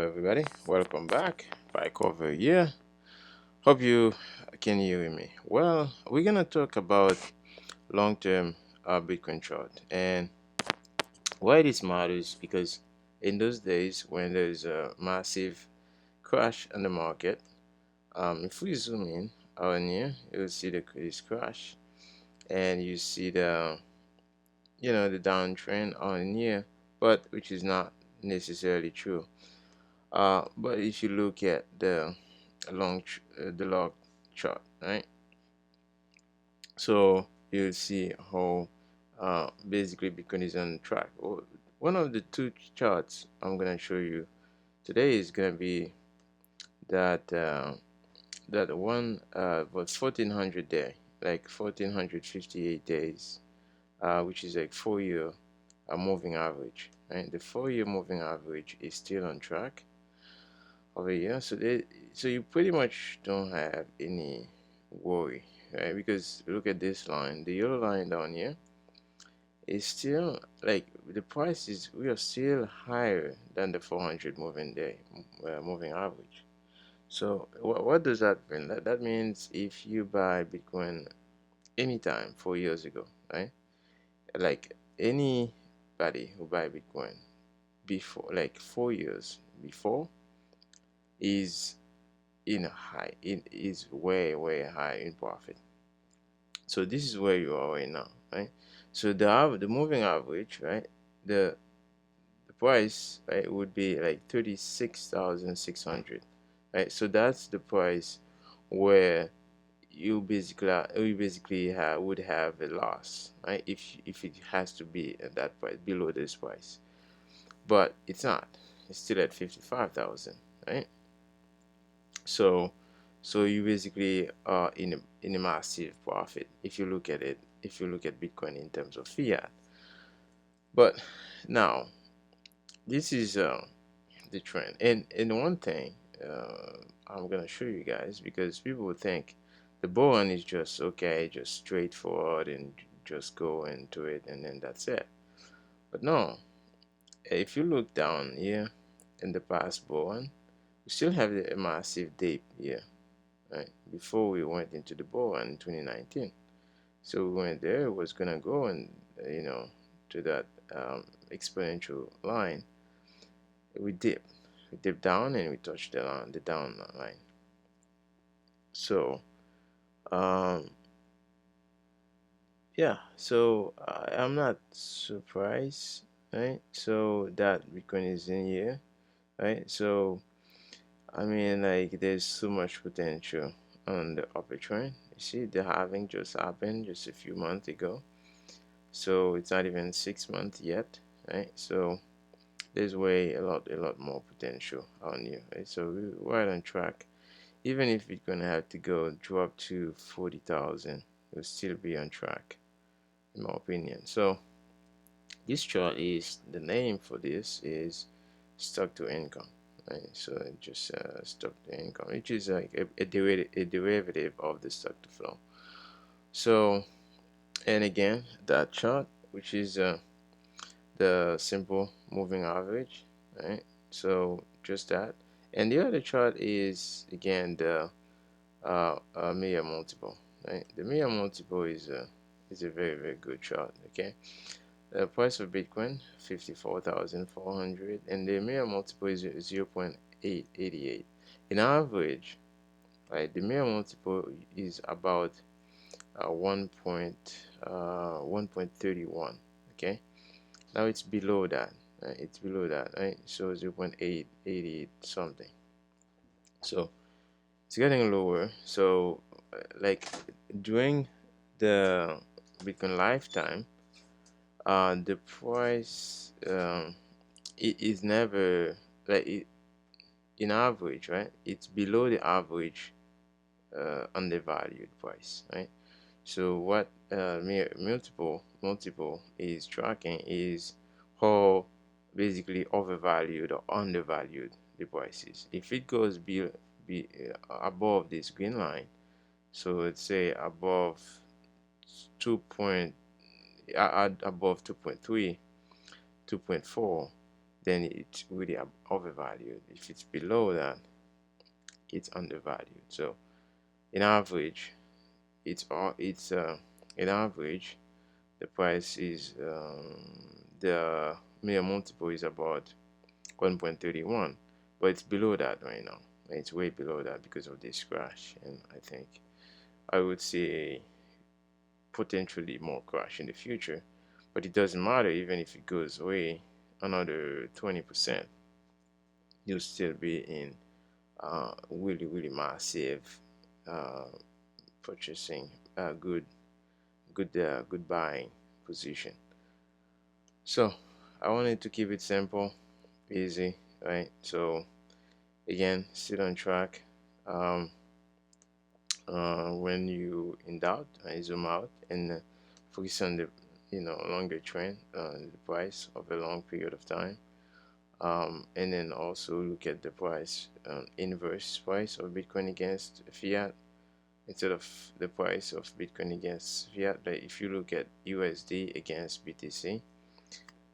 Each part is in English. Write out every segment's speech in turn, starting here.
Everybody, welcome back. Bike over here. Hope you can hear me. Well, we're gonna talk about long-term Bitcoin chart and why this matters because in those days when there's a massive crash on the market, if we zoom in on here, you'll see this crash and you see the downtrend on here, but which is not necessarily true. But if you look at the log chart, right? So you'll see how basically Bitcoin is on track. One of the two charts I'm gonna show you today is gonna be that that one was 1400 day, like 1458 days, which is like 4 year moving average. Right, the 4 year moving average is still on track over here. So you pretty much don't have any worry, right? Because look at this line, the yellow line down here is still like the price is we are still higher than the 400 moving average. So what does that mean? That means if you buy Bitcoin anytime 4 years ago, right? Like anybody who buy Bitcoin before like 4 years before is in a high, it is way high in profit. So this is where you are right now, right? So the moving average, right? The price, right, would be like 36,600, right? So that's the price where you basically would have a loss, right? If it has to be at that price, below this price, but it's not. It's still at 55,000, right? So you basically are in a massive profit if you look at it, if you look at Bitcoin in terms of fiat. But now this is the trend. And one thing I'm gonna show you guys, because people would think the bond is just okay, just straightforward and just go into it and then that's it. But no, if you look down here in the past bond, we still have a massive dip here, right? Before we went into the bull in 2019. So we went there, it was gonna go and to that exponential line. We dipped down and we touched the down line. So um, yeah, so I'm not surprised, right? So that Bitcoin is in here, right? So I mean, like, there's so much potential on the upper trend. You see, the halving just happened just a few months ago, so it's not even 6 months yet, right? So there's a lot more potential on you, right? So we're right on track. Even if it's gonna have to go drop to 40,000, we'll still be on track, in my opinion. So this chart is the name for this is stock to income, right? So just stock to income, which is like a derivative of the stock to flow. So, and again, that chart, which is the simple moving average, right? So just that. And the other chart is again the Mia multiple, right? The Mia multiple is a very good chart. Okay, the price of Bitcoin 54,400, and the Mia multiple is 0.888. In average, right, the Mia multiple is about 1.31. Okay, now it's below that. Right? It's below that, right? So 0.888 something. So it's getting lower. So like during the Bitcoin lifetime, the price it is never like in average, right? It's below the average undervalued price, right? So what multiple is tracking is how basically overvalued or undervalued the price is. If it goes above this green line, so let's say above 2 point above 2.3, 2.4, then it's really overvalued. If it's below that, it's undervalued. So in average, in average, the price is the median multiple is about 1.31, but it's below that right now. It's way below that because of this crash, and I think I would say potentially more crash in the future. But it doesn't matter, even if it goes away another 20%, you'll still be in really massive uh, purchasing, good buying position. So I wanted to keep it simple, easy, right? So again, sit on track. Um, when you in doubt, zoom out and focus on the longer trend, the price of a long period of time. And then also look at the price, inverse price of Bitcoin against fiat instead of the price of Bitcoin against fiat. Like if you look at USD against BTC,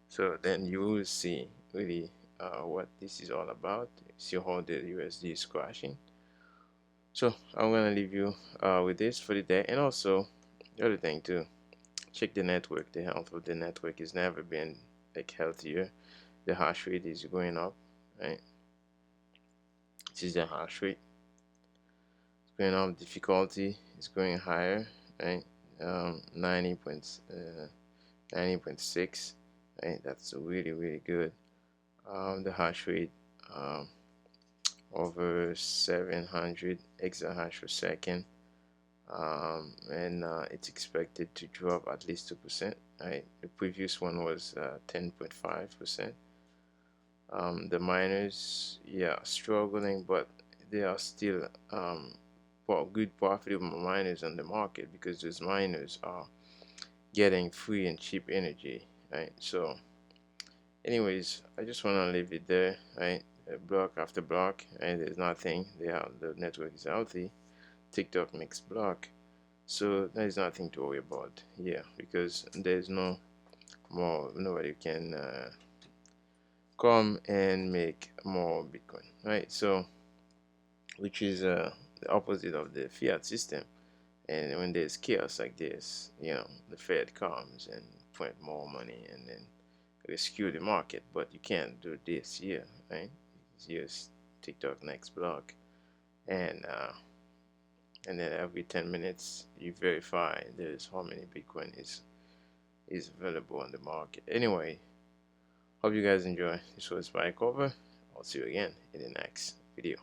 so then you will see really what this is all about. See how the USD is crashing. So I'm gonna leave you with this for the day, and also the other thing too, check the network. The health of the network has never been like healthier. The hash rate is going up, right? This is the hash rate. It's going up. Difficulty is going higher, right? 90.6, right? That's really good. The hash rate um, over 700 exahash per second, and it's expected to drop at least 2%. Right? The previous one was 10.5%. The miners, yeah, struggling, but they are still good profitable miners on the market because those miners are getting free and cheap energy, right? So anyways, I just want to leave it there, right? Block after block, and there's nothing. The network is healthy. TikTok makes block, so there's nothing to worry about here because there's nobody can come and make more Bitcoin, right? So which is the opposite of the fiat system. And when there's chaos like this, the Fed comes and print more money and then rescue the market. But you can't do this here, right? It's just TikTok next block, and then every 10 minutes you verify there's how many Bitcoin is available on the market. Anyway, hope you guys enjoy. This was Mike over. I'll see you again in the next video.